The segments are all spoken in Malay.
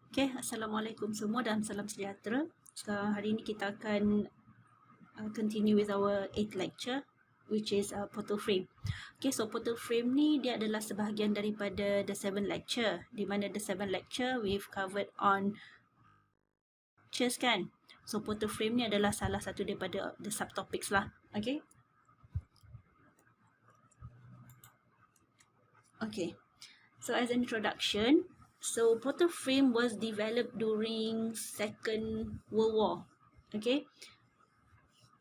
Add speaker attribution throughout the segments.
Speaker 1: Okay, Assalamualaikum semua dan salam sejahtera. Sekarang hari ini kita akan continue with our 8th lecture, which is portal frame. Okay, so portal frame ni dia adalah sebahagian daripada the 7 lecture, di mana the 7 lecture we've covered on lectures kan. So portal frame ni adalah salah satu daripada the subtopics lah. Okay. Okay. So as an introduction, so portal frame was developed during Second World War. Okay.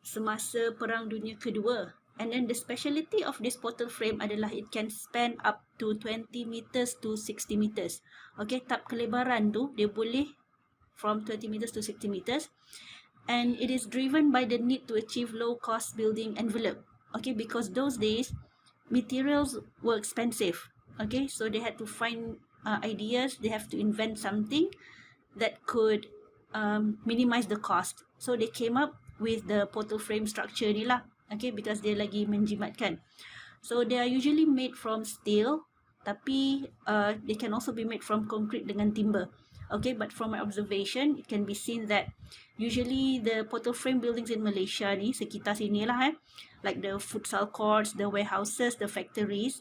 Speaker 1: Semasa Perang Dunia Kedua. And then the speciality of this portal frame adalah it can span up to 20 meters to 60 meters. Okay, tab kelebaran tu dia boleh from 20 meters to 60 meters. And it is driven by the need to achieve low cost building envelope. Okay, because those days materials were expensive. Okay, so they had to find ideas, they have to invent something that could minimize the cost. So they came up with the portal frame structure ni lah. Okay, because dia lagi menjimatkan. So they are usually made from steel, tapi they can also be made from concrete dengan timber. Okay, but from my observation, it can be seen that usually the portal frame buildings in Malaysia ni, sekitar sini lah like the futsal courts, the warehouses, the factories,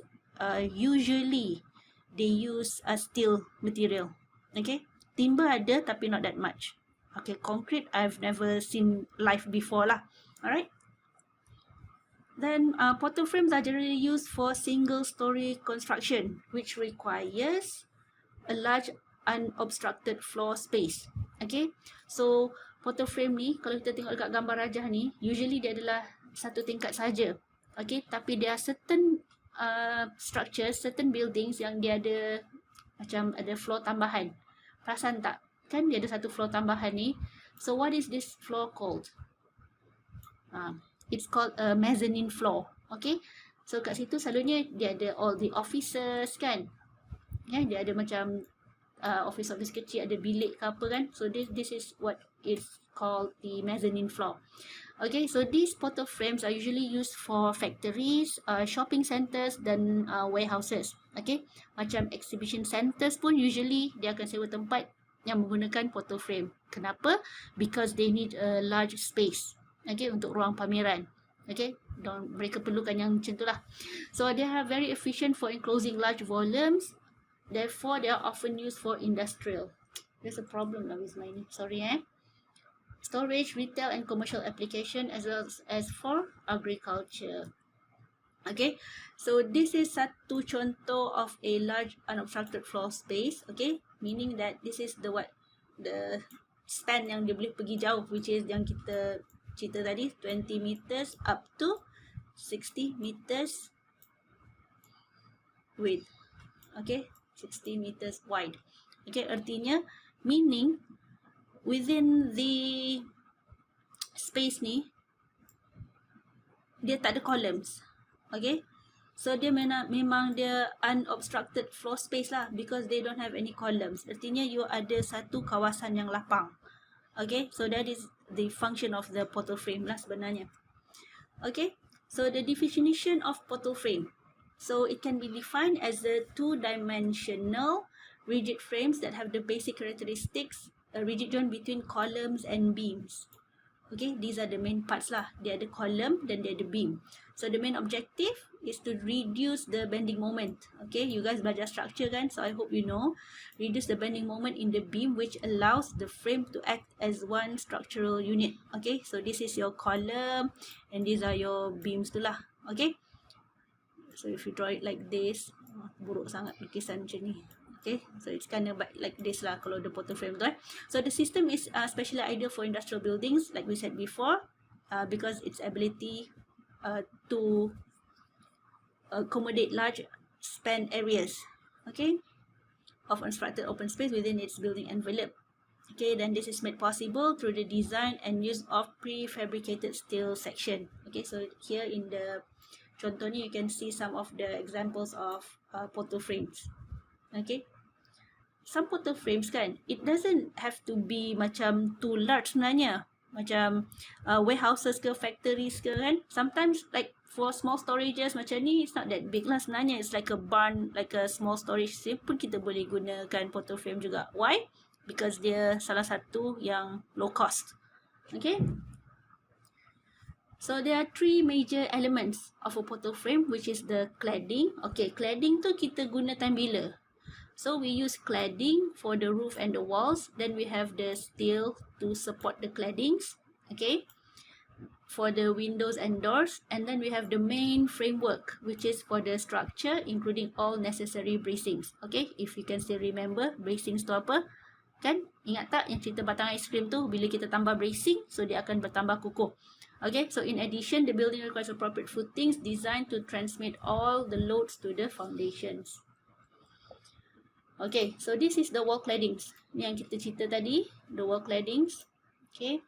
Speaker 1: usually they use a steel material. Okay, timber ada tapi not that much. Okay, concrete I've never seen live before lah. Alright. Then portal frames are generally used for single story construction, which requires a large unobstructed floor space. Okay, so portal frame ni kalau kita tengok dekat gambar rajah ni, usually dia adalah satu tingkat saja. Okay, tapi there are certain structures, certain buildings yang dia ada macam ada floor tambahan. Perasan tak? Kan dia ada satu floor tambahan ni. So what is this floor called? It's called a mezzanine floor. Okay, so kat situ selalunya dia ada all the offices kan. Dia ada macam office kecil, ada bilik ke apa kan. So this is what is called the mezzanine floor. Okay, so these portal frames are usually used for factories, shopping centers dan warehouses. Okay, macam exhibition centers pun usually dia akan sewa tempat yang menggunakan portal frame. Kenapa? Because they need a large space. Okay, untuk ruang pameran. Okay, mereka perlukan yang macam tu lah. So they are very efficient for enclosing large volumes. Therefore, they are often used for industrial. There's a problem now with mine. Sorry storage, retail and commercial application as well as for agriculture. Okay, so this is satu contoh of a large unobstructed floor space. Okay, meaning that this is the span yang dia boleh pergi jauh, which is yang kita cerita tadi, 20 meters up to 60 meters width. Okay, 60 meters wide. Okay, artinya meaning within the space ni dia tak ada columns. Okay, so dia memang dia unobstructed floor space lah, because they don't have any columns. Artinya you ada satu kawasan yang lapang. Okay, so that is the function of the portal frame lah sebenarnya. Okay, so the definition of portal frame. So it can be defined as the two-dimensional rigid frames that have the basic characteristics, a rigid joint between columns and beams. Okay, these are the main parts lah. Dia ada column dan dia ada beam. So the main objective is to reduce the bending moment. Okay, you guys belajar structure kan? So I hope you know. Reduce the bending moment in the beam, which allows the frame to act as one structural unit. Okay, so this is your column and these are your beams tu lah. Okay, so if you draw it like this, buruk sangat lukisan macam ni. Okay, so it's kind of like this lah kalau the portal frame tu. So the system is especially ideal for industrial buildings, like we said before, because its ability to accommodate large span areas, okay, of unobstructed open space within its building envelope. Okay, then this is made possible through the design and use of prefabricated steel section. Okay, so here in the contoh ni you can see some of the examples of portal frames. Okay, some portal frames kan, it doesn't have to be macam too large sebenarnya, macam warehouses ke factories ke kan. Sometimes like for small storages macam ni, it's not that big lah sebenarnya. It's like a barn, like a small storage pun kita boleh gunakan portal frame juga. Why? because dia salah satu yang low cost. Okay. So there are three major elements of a portal frame, which is the cladding. Okay, cladding tu kita guna time bila? So we use cladding for the roof and the walls. Then we have the steel to support the claddings. Okay, for the windows and doors. And then we have the main framework, which is for the structure, including all necessary bracings. Okay, if you can still remember, bracings tu apa? Kan? Ingat tak yang cerita batang aiskrim tu, bila kita tambah bracing, so dia akan bertambah kukuh. Okay, so in addition, the building requires appropriate footings designed to transmit all the loads to the foundations. Okay, so this is the wall claddings. Ni yang kita cerita tadi, the wall claddings. Okay,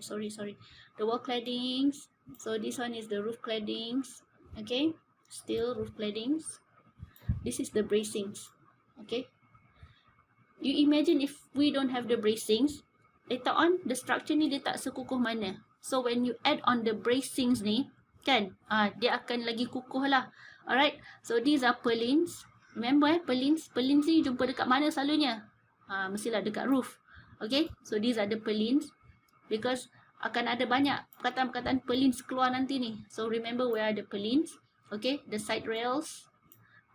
Speaker 1: sorry. The wall claddings. So this one is the roof claddings. Okay, steel roof claddings. This is the bracings. Okay, you imagine if we don't have the bracings, later on the structure ni dia tak sekukuh mana. So when you add on the bracings ni, kan, dia akan lagi kukuh lah. Alright, so these are purlins. Remember purlins ni jumpa dekat mana selalunya? Mestilah dekat roof. Okay, so these are the purlins, because akan ada banyak perkataan-perkataan purlins keluar nanti ni. So remember where are the purlins. Okay, the side rails,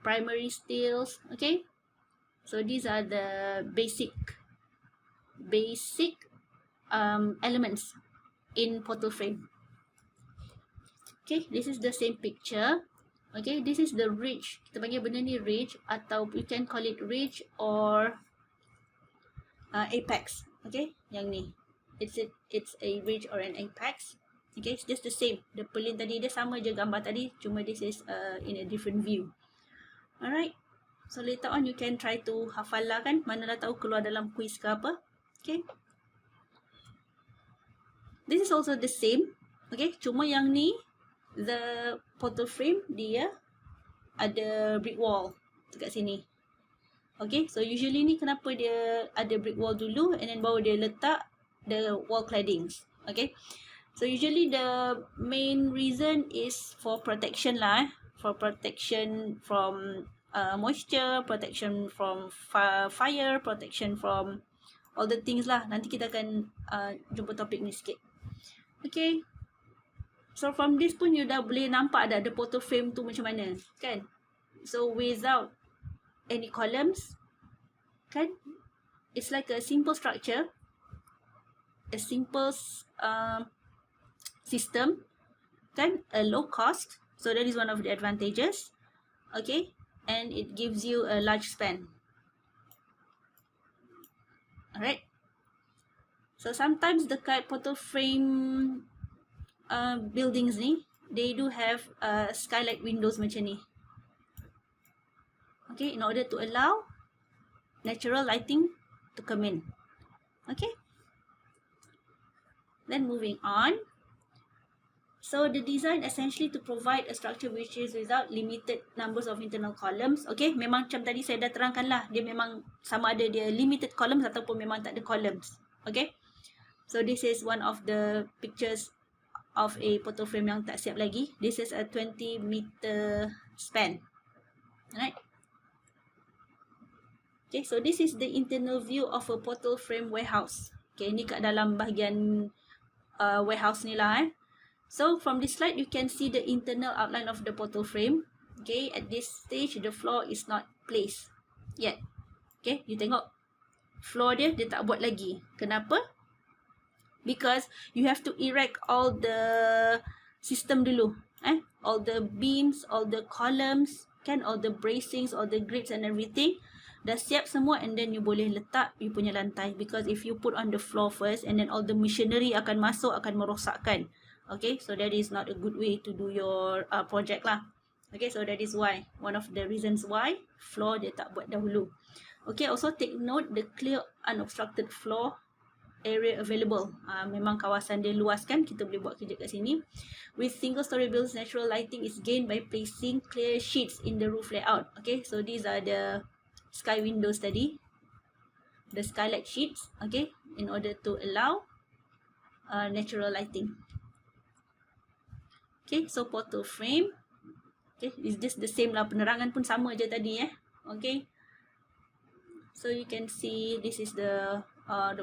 Speaker 1: primary steels. Okay, so these are the basic elements in portal frame. Okay, this is the same picture. Okay, this is the ridge. Kita panggil benda ni ridge, atau you can call it ridge or apex. Okay, yang ni. It's a ridge or an apex. Okay, it's just the same. The purlin tadi dia sama je gambar tadi, cuma this is in a different view. Alright. So later on you can try to hafal lah kan, manalah tahu keluar dalam quiz ke apa. Okay. This is also the same. Okay, cuma yang ni, the portal frame dia ada brick wall dekat sini. Okay, so usually ni kenapa dia ada brick wall dulu and then baru dia letak the wall claddings. Okay, so usually the main reason is for protection lah, for protection from moisture, protection from fire, protection from all the things lah. Nanti kita akan jumpa topik ni sikit. Okay, so from this pun you dah boleh nampak dah the portal frame tu macam mana, kan? So without any columns, kan? It's like a simple structure, a simple system, kan? A low cost, so that is one of the advantages. Okay, and it gives you a large span. Alright. So sometimes dekat portal frame buildings ni, they do have skylight windows macam ni. Okay, in order to allow natural lighting to come in. Okay. Then moving on. So the design essentially to provide a structure which is without limited numbers of internal columns. Okay, memang macam tadi saya dah terangkan lah, dia memang sama ada dia limited columns ataupun memang tak ada columns. Okay, so this is one of the pictures of a portal frame yang tak siap lagi. This is a 20 meter span. Alright. Okay, so this is the internal view of a portal frame warehouse. Okay, ni kat dalam bahagian warehouse ni lah. So from this slide, you can see the internal outline of the portal frame. Okay, at this stage, the floor is not placed yet. Okay, you tengok floor dia tak buat lagi. Kenapa? Because you have to erect all the system dulu. All the beams, all the columns, kan, all the bracings, all the grids and everything. Dah siap semua, and then you boleh letak you punya lantai. Because if you put on the floor first, and then all the machinery akan masuk, akan merosakkan. Okay, so that is not a good way to do your project lah. Okay, so that is why, one of the reasons why floor dia tak buat dahulu. Okay, also take note the clear unobstructed floor area available. Memang kawasan dia luas kan, kita boleh buat kerja kat sini. With single story builds, natural lighting is gained by placing clear sheets in the roof layout. Okay, so these are the sky windows tadi, the skylight sheets. Okay, in order to allow natural lighting. Okay, so portal frame. Okay, is this the same lah, penerangan pun sama je tadi Okay. So you can see this is the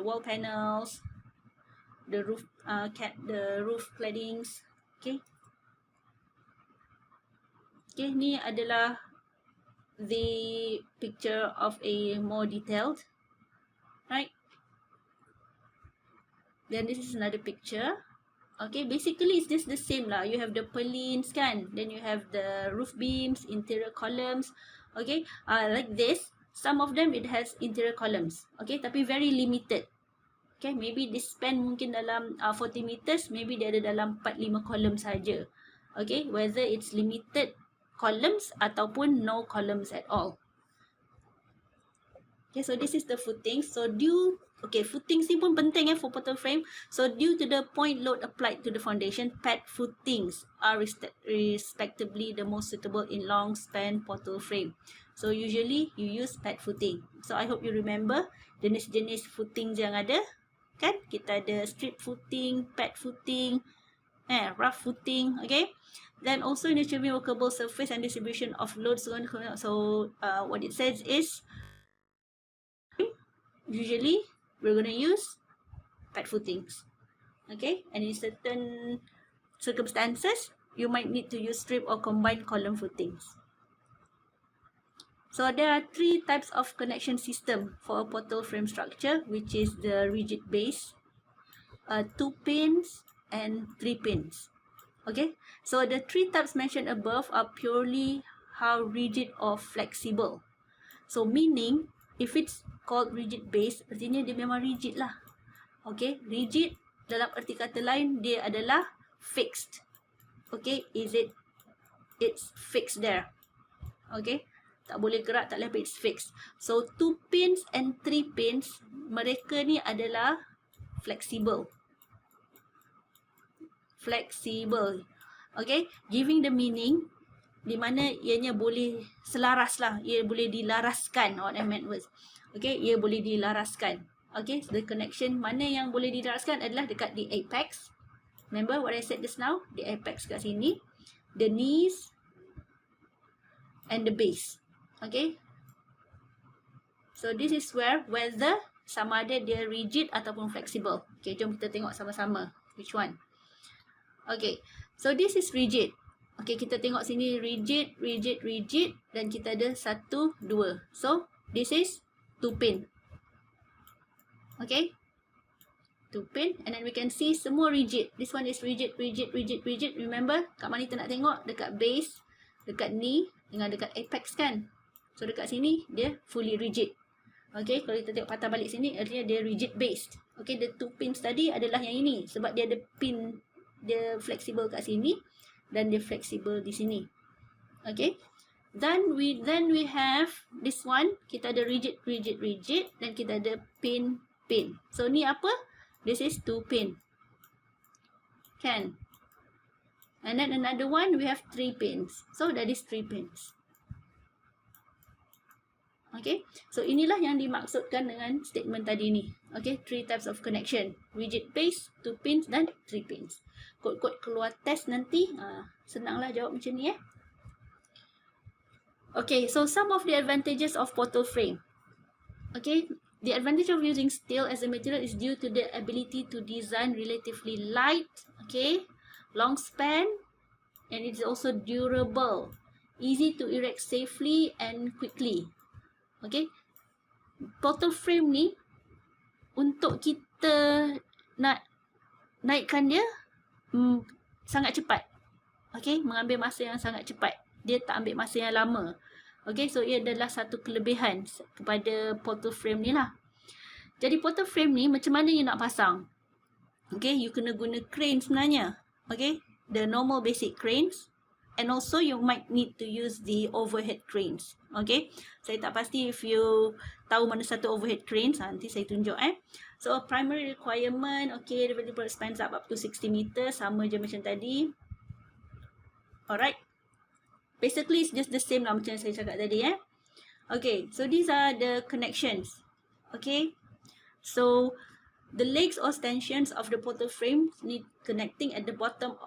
Speaker 1: wall panels, the roof the roof claddings. Okay. Okay, ni adalah the picture of a more detailed, right? Then this is another picture. Okay, basically it's just the same lah. You have the purlins kan, then you have the roof beams, interior columns. Okay, like this. Some of them it has interior columns. Okay, tapi very limited. Okay, maybe this span mungkin dalam 40 meters, maybe dia ada dalam 4-5 columns saja. Okay, whether it's limited columns ataupun no columns at all. Okay, so this is the footing. So footings ni pun penting for portal frame. So due to the point load applied to the foundation, pad footings are respectively the most suitable in long span portal frame. So usually you use pad footing. So I hope you remember jenis-jenis footings yang ada. Kan? Kita ada strip footing, pad footing, rough footing, okay? Then also in the achieving workable surface and distribution of loads. So what it says is, usually we're going to use pad footings, okay? And in certain circumstances, you might need to use strip or combined column footings. So there are 3 types of connection system for a portal frame structure, which is the rigid base, 2 pins and 3 pins. Okay, so the 3 types mentioned above are purely how rigid or flexible. So meaning, if it's called rigid base, artinya dia memang rigid lah. Okay, rigid dalam arti kata lain, dia adalah fixed. Okay, it's fixed there. Okay, tak boleh gerak, tak boleh apa, it's fixed. So 2 pins and 3 pins, mereka ni adalah flexible. Flexible. Okay, giving the meaning, di mana ianya boleh selaras lah, ia boleh dilaraskan. What I meant was, okay, ia boleh dilaraskan. Okay, so the connection mana yang boleh dilaraskan adalah dekat di apex. Remember what I said just now? The apex kat sini, the knees and the base. Okay, so this is whether sama ada dia rigid ataupun flexible. Okay, jom kita tengok sama-sama which one. Okay, so this is rigid. Okay, kita tengok sini rigid, rigid, rigid, dan kita ada 1, 2. So this is 2 pin. Okay, 2 pin, and then we can see semua rigid. This one is rigid, rigid, rigid, rigid. Remember, kat mana kita nak tengok? Dekat base, dekat knee, dengan dekat apex kan? So dekat sini dia fully rigid. Okay, kalau kita tengok patah balik sini, artinya dia rigid based. Okay, the 2 pins tadi adalah yang ini, sebab dia ada pin, dia flexible kat sini dan dia flexible di sini. Okay, then we have this one, kita ada rigid, rigid, rigid, dan kita ada pin, pin. So ni apa? This is 2 pin. Can. And then another one, we have 3 pins. So that is 3 pins. Okay, so inilah yang dimaksudkan dengan statement tadi ni. Okay, 3 types of connection. Rigid base, 2 pins dan 3 pins. Kod-kod keluar test nanti, senanglah jawab macam ni . Okay, so some of the advantages of portal frame. Okay, the advantage of using steel as a material is due to the ability to design relatively light, okay, long span, and it's also durable, easy to erect safely and quickly. Okay, portal frame ni untuk kita nak naikkan dia sangat cepat. Okay, mengambil masa yang sangat cepat. Dia tak ambil masa yang lama. Okay, so ia adalah satu kelebihan kepada portal frame ni lah. Jadi portal frame ni macam mana you nak pasang? Okay, you kena guna crane sebenarnya. Okay, the normal basic cranes. And also you might need to use the overhead cranes. Okay, saya tak pasti if you tahu mana satu overhead cranes, nanti saya tunjuk . So primary requirement, okay, the developer spans up to 60 meters, sama je macam tadi. Alright, basically it's just the same lah macam saya cakap tadi . Okay, so these are the connections. Okay, so the legs or stanchions of the portal frame need connecting at the bottom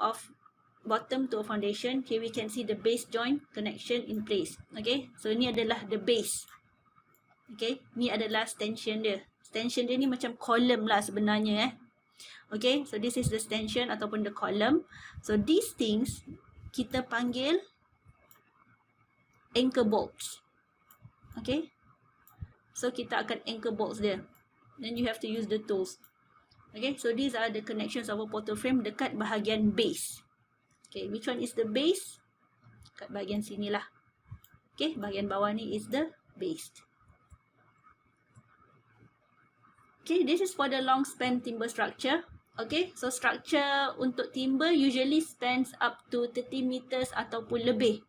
Speaker 1: to a foundation. Here we can see the base joint connection in place. Okay, so ini adalah the base. Okay, ni adalah stanchion dia. Stanchion dia ni macam column lah sebenarnya Okay, so this is the stanchion ataupun the column. So these things kita panggil anchor bolts. Okay, so kita akan anchor bolts dia. Then you have to use the tools. Okay, so these are the connections of a portal frame dekat bahagian base. Okay, which one is the base? Kat bahagian sini lah. Okay, bahagian bawah ni is the base. Okay, this is for the long span timber structure. Okay, so structure untuk timber usually spans up to 30 meters ataupun lebih.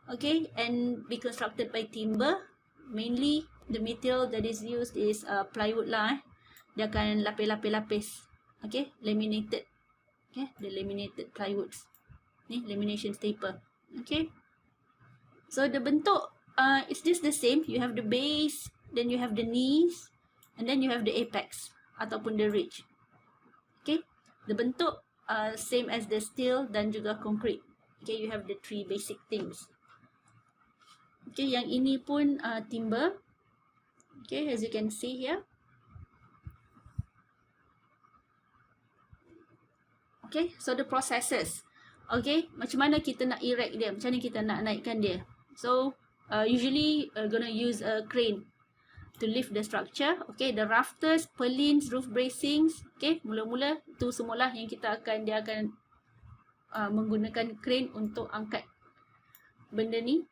Speaker 1: Okay, and be constructed by timber. Mainly, the material that is used is plywood lah. Dia akan lapis-lapis-lapis. Okay, laminated. Okay, the laminated plywoods. Ni, lamination staple. Okay. So, the bentuk is this the same. You have the base, then you have the knees, and then you have the apex ataupun the ridge. Okay, the bentuk same as the steel dan juga concrete. Okay, you have the three basic things. Okay, yang ini pun timber. Okay, as you can see here. Okay, so the processes. Okay, macam mana kita nak erect dia? Macam mana kita nak naikkan dia? So, usually gonna use a crane to lift the structure. Okay, the rafters, purlins, roof bracings. Okay, mula-mula tu semualah yang dia akan menggunakan crane untuk angkat benda ni.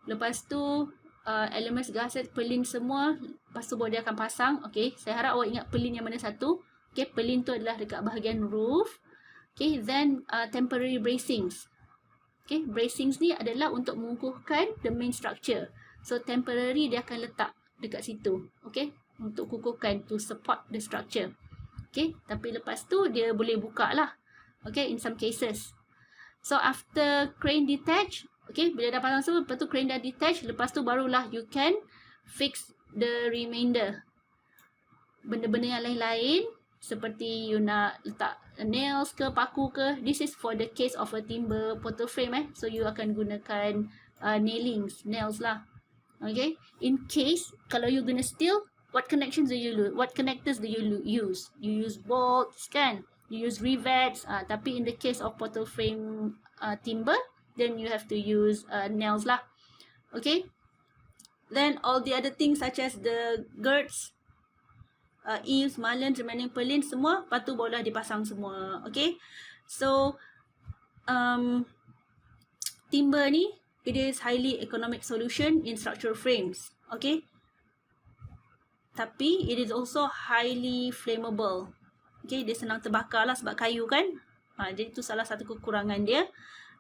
Speaker 1: Lepas tu elements gusset, purlin semua. Lepas tu baru dia akan pasang. Okay, saya harap awak ingat purlin yang mana satu. Okay, purlin tu adalah dekat bahagian roof. Okay, then temporary bracings. Okay, bracings ni adalah untuk mengukuhkan the main structure. So, temporary dia akan letak dekat situ. Okay, untuk kukuhkan, to support the structure. Okay, tapi lepas tu dia boleh buka lah. Okay, in some cases. So, after crane detach, okay, bila dah pasang semua, lepas tu crane dah detach, lepas tu barulah you can fix the remainder. Benda-benda yang lain-lain, seperti you nak letak nails ke, paku ke. This is for the case of a timber portal frame. So, you akan gunakan nails lah. Okay, in case kalau you guna steel, what connections do you use? What connectors do you use? You use bolts kan? You use rivets. Tapi in the case of portal frame timber, then you have to use nails lah. Okay. Then all the other things such as the girts, eaves, marlins, remaining purlins semua, lepas tu barulah dipasang semua. Okay. So timber ni, it is highly economic solution in structural frames. Okay. Tapi it is also highly flammable. Okay, dia senang terbakar lah sebab kayu kan. Jadi tu salah satu kekurangan dia.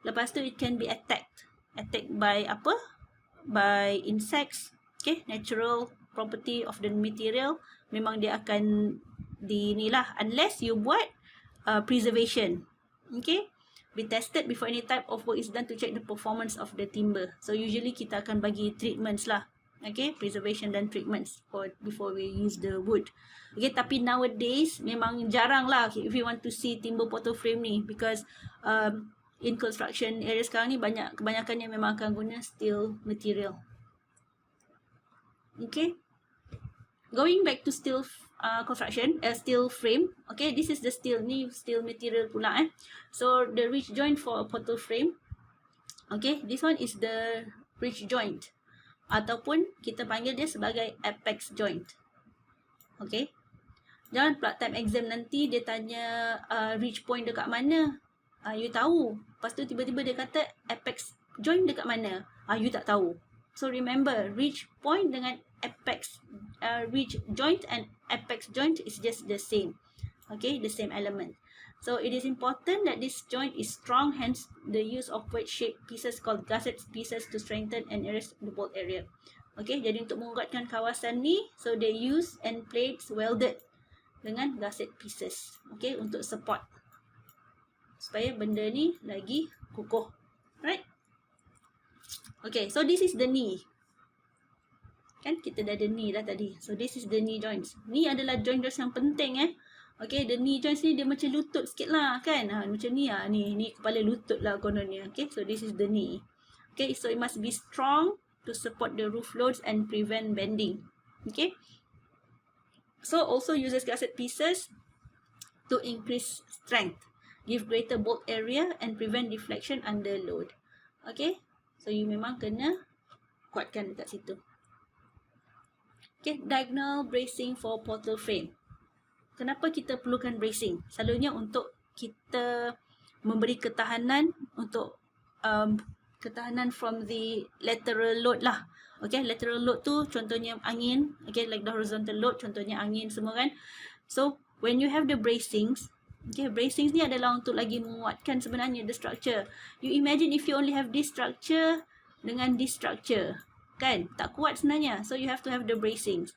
Speaker 1: Lepas tu it can be attacked. Attacked by apa? By insects. Okay, natural property of the material. Memang dia akan inilah. Unless you buat preservation. Okay. Be tested before any type of work is done to check the performance of the timber. So usually kita akan bagi treatments lah. Okay, preservation dan treatments before we use the wood. Okay, tapi nowadays memang jarang lah if you want to see timber portal frame ni, because in construction area sekarang ni kebanyakannya memang akan guna steel material. Okay, going back to steel construction, steel frame. Okay, this is the steel material pula. So the ridge joint for a portal frame. Okay, this one is the ridge joint, ataupun kita panggil dia sebagai apex joint. Okay, jangan pula time exam nanti dia tanya ridge point dekat mana. You tahu, lepas tu tiba-tiba dia kata apex joint dekat mana. You tak tahu. So remember, ridge point dengan apex ridge joint and apex joint is just the same. Okay, the same element. So it is important that this joint is strong, hence the use of wedge-shaped pieces called gusset pieces to strengthen and erase the bolt area. Okay, jadi untuk menguatkan kawasan ni, so they use end plates welded dengan gusset pieces. Okay, untuk support supaya benda ni lagi kukuh. Right? Okay, so this is the knee. Kan kita dah ada knee dah tadi. So this is the knee joints. Ni adalah joints yang penting Okay, the knee joints ni dia macam lutut sikit lah kan. Macam ni ni kepala lutut lah kononnya. Okay, so this is the knee. Okay, so it must be strong to support the roof loads and prevent bending. Okay. So also uses gusset pieces to increase strength, give greater bolt area and prevent deflection under load. Okay. So you memang kena kuatkan dekat situ. Okay, diagonal bracing for portal frame. Kenapa kita perlukan bracing? Selalunya untuk kita memberi ketahanan untuk ketahanan from the lateral load lah. Okay, lateral load tu contohnya angin. Okay, like the horizontal load contohnya angin semua kan. So, when you have the bracings, okay, bracings ni adalah untuk lagi menguatkan sebenarnya the structure. You imagine if you only have this structure dengan this structure. Kan? Tak kuat sebenarnya. So, you have to have the bracings.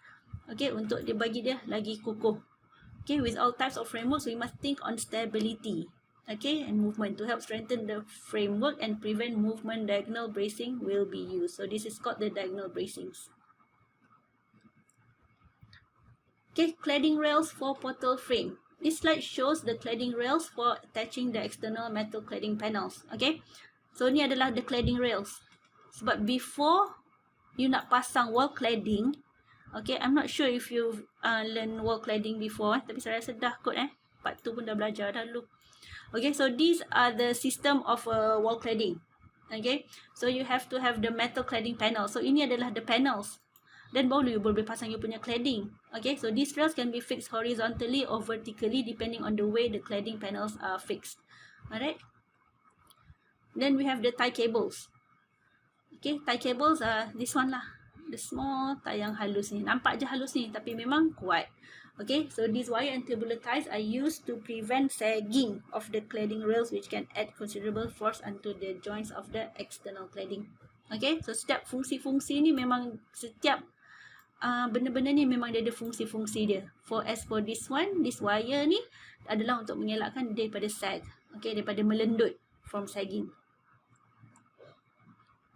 Speaker 1: Okay, untuk dia bagi dia lagi kukuh. Okay, with all types of frameworks, we must think on stability. Okay, and movement. To help strengthen the framework and prevent movement, diagonal bracing will be used. So, this is called the diagonal bracings. Okay, cladding rails for portal frame. This slide shows the cladding rails for attaching the external metal cladding panels. Okay, so ni adalah the cladding rails. Sebab before you nak pasang wall cladding, okay, I'm not sure if you've learned wall cladding before, tapi saya rasa dah kot part tu pun dah belajar dah dulu. Okay, so these are the system of wall cladding. Okay, so you have to have the metal cladding panel. So ini adalah the panels. Then baru you boleh pasang you punya cladding. Okay, so these rails can be fixed horizontally or vertically depending on the way the cladding panels are fixed. Alright. Then we have the tie cables. Okay, tie cables are this one lah. The small tie yang halus ni. Nampak je halus ni tapi memang kuat. Okay, so these wire and tubular ties are used to prevent sagging of the cladding rails which can add considerable force onto the joints of the external cladding. Okay, so setiap fungsi-fungsi ni memang setiap benda-benda ni memang dia ada fungsi-fungsi dia. As for this one, this wire ni adalah untuk mengelakkan daripada sag. Okay, daripada melendut from sagging.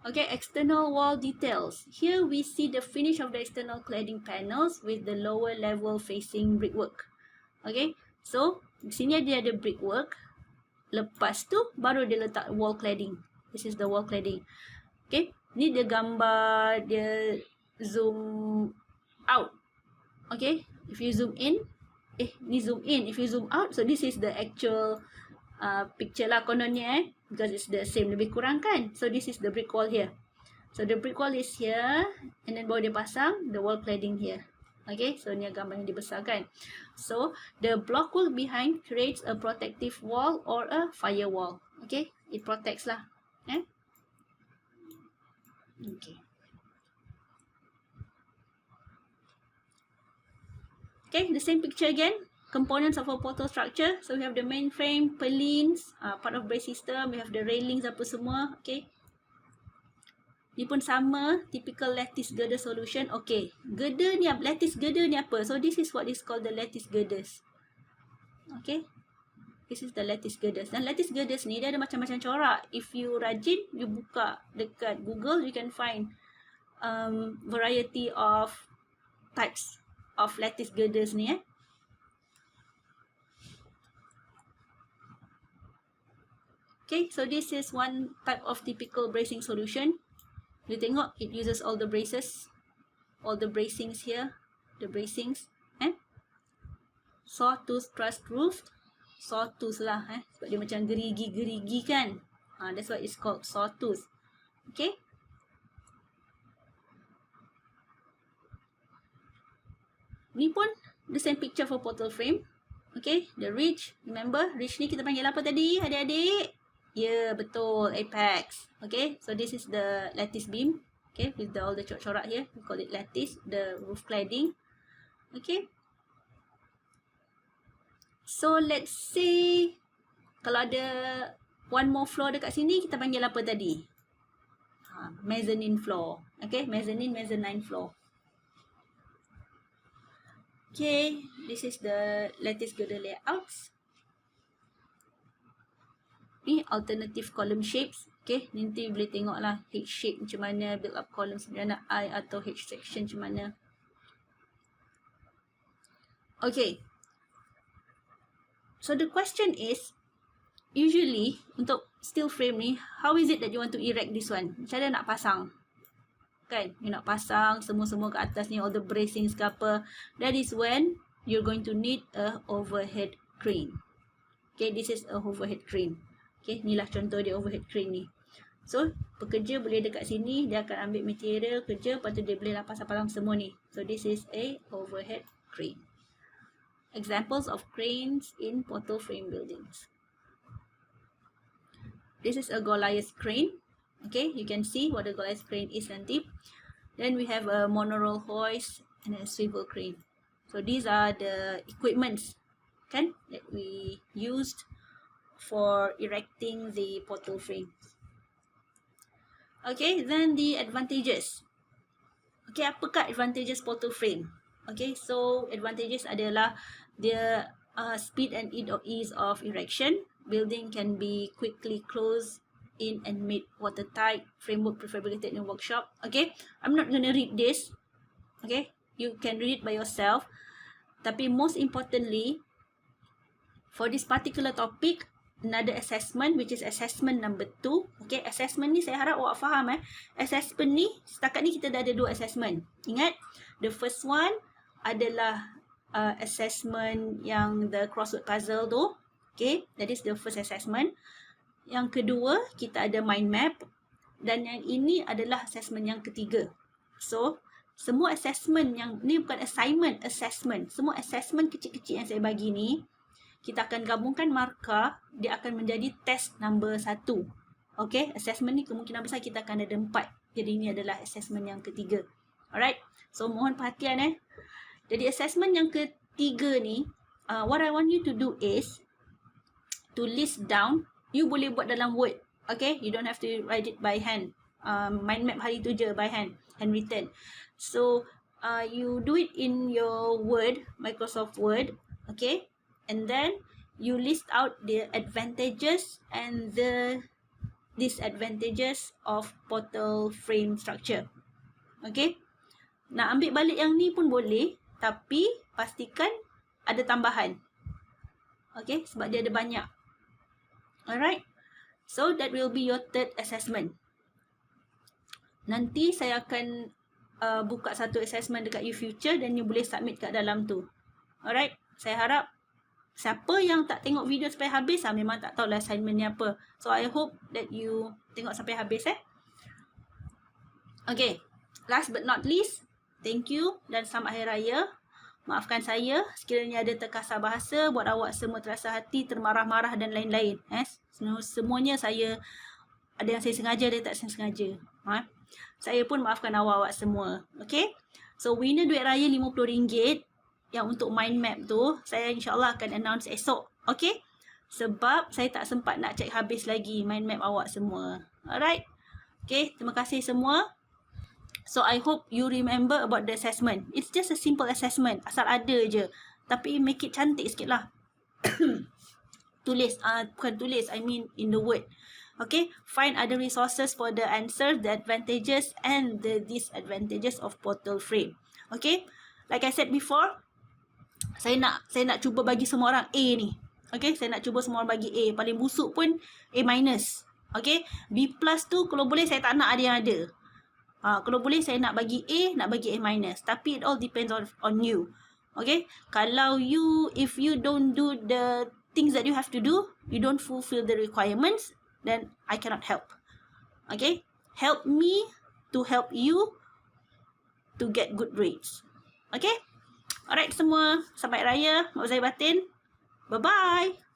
Speaker 1: Okay, external wall details. Here we see the finish of the external cladding panels with the lower level facing brickwork. Okay, so di sini dia ada brickwork. Lepas tu baru dia letak wall cladding. This is the wall cladding. Okay, ni dia gambar dia zoom out. Okay, if you zoom in, ni zoom in. If you zoom out, so this is the actual picture lah kononnya because it's the same, lebih kurang kan. So this is the brick wall here. So the brick wall is here and then baru dia pasang the wall cladding here. Okay, so ni gambar yang dibesarkan. So the block work behind creates a protective wall or a firewall. Okay, it protects lah. Okay. Okay, the same picture again. Components of a portal structure. So we have the main frame, purlins, part of brace system. We have the railings apa semua. Okay. Ni pun sama, typical lattice girder solution. Okay, girder ni, lattice girder ni apa? So this is what is called the lattice girders. Okay, this is the lattice girders. Dan lattice girders ni dia ada macam-macam corak. If you rajin, you buka dekat Google, you can find variety of types of lattice girders ni. Okay, so this is one type of typical bracing solution. You tengok, it uses all the braces, all the bracings here, the bracings. Sawtooth truss roof, sawtooth lah, sebab dia macam gerigi-gerigi kan. That's why it's called sawtooth. Okay. Ni pun the same picture for portal frame. Okay, the ridge. Remember, ridge ni kita panggil apa tadi, adik-adik? Ya, betul, apex. Okay, so this is the lattice beam. Okay, with all the corak-corak here, we call it lattice, the roof cladding. Okay. So, let's say, kalau ada one more floor dekat sini, kita panggil apa tadi? Mezzanine floor. Okay, mezzanine floor. Okay, this is the lattice girder layouts. Ni alternative column shapes. Okay, nanti boleh tengok lah H shape macam mana, build up column macam mana, I atau H section macam mana. Okay. So the question is, usually untuk steel frame ni, how is it that you want to erect this one? Macam mana nak pasang? kan, you nak pasang semua-semua ke atas ni, all the bracings ke apa, that is when you're going to need a overhead crane. Okay, this is a overhead crane. Okay, inilah contoh dia overhead crane ni. So, pekerja boleh dekat sini, dia akan ambil material kerja, lepas tu dia boleh pasang semua ni. So, this is a overhead crane. Examples of cranes in portal frame buildings. This is a Goliath crane. Okay, you can see what a Goliath crane is nanti. Then we have a monorail hoist and a swivel crane. So these are the equipments, kan, that we used for erecting the portal frame. Okay, then the advantages. Okay, apakah advantages portal frame? Okay, so advantages adalah the speed and ease of erection. Building can be quickly closed in and made watertight. Framework prefabricated in workshop. Okay, I'm not going to read this. Okay, you can read it by yourself. Tapi most importantly, for this particular topic, another assessment, which is assessment number 2. Okay, assessment ni saya harap awak faham Assessment ni, setakat ni kita dah ada 2 assessment. Ingat, the first one adalah assessment yang the crossword puzzle tu. Okay, that is the first assessment. Yang kedua, kita ada mind map. Dan yang ini adalah assessment yang ketiga. So, semua assessment yang, ni bukan assignment, assessment. Semua assessment kecil-kecil yang saya bagi ni, kita akan gabungkan markah, dia akan menjadi test number 1. Okay, assessment ni kemungkinan besar kita akan ada 4. Jadi ini adalah assessment yang ketiga. Alright, so mohon perhatian Jadi assessment yang ketiga ni, what I want you to do is, to list down. You boleh buat dalam Word. Okay, you don't have to write it by hand. Mind map hari tu je by hand, handwritten. So, you do it in your Word, Microsoft Word. Okay, and then you list out the advantages and the disadvantages of portal frame structure. Okay, nak ambil balik yang ni pun boleh, tapi pastikan ada tambahan. Okay, sebab dia ada banyak. Alright, so that will be your third assessment. Nanti saya akan buka satu assessment dekat YouFuture dan you boleh submit kat dalam tu. Alright, saya harap siapa yang tak tengok video sampai habis memang tak tahulah assignment ni apa. So I hope that you tengok sampai habis Okay, last but not least, thank you dan selamat Hari Raya. Maafkan saya sekiranya ada terkasar bahasa, buat awak semua terasa hati, termarah-marah dan lain-lain. Semuanya saya, ada yang saya sengaja, ada yang tak sengaja. Saya pun maafkan awak-awak semua. Okay, so winner duit raya RM50 yang untuk mind map tu, saya insyaAllah akan announce esok. Okay, sebab saya tak sempat nak check habis lagi mind map awak semua. Alright, okay, terima kasih semua. So, I hope you remember about the assessment. It's just a simple assessment. Asal ada je. Tapi, make it cantik sikit lah. Tulis. Bukan tulis. I mean, in the word. Okay. Find other resources for the answer, the advantages and the disadvantages of portal frame. Okay. Like I said before, saya nak cuba bagi semua orang A ni. Okay. Saya nak cuba semua orang bagi A. Paling busuk pun A-. Okay. B+ tu, kalau boleh saya tak nak ada yang ada. Kalau boleh saya nak bagi A, nak bagi A-. Tapi it all depends on you. Okay? Kalau if you don't do the things that you have to do, you don't fulfill the requirements, then I cannot help. Okay? Help me to help you to get good grades. Okay? Alright semua, selamat Raya, maaf zahir batin. Bye-bye.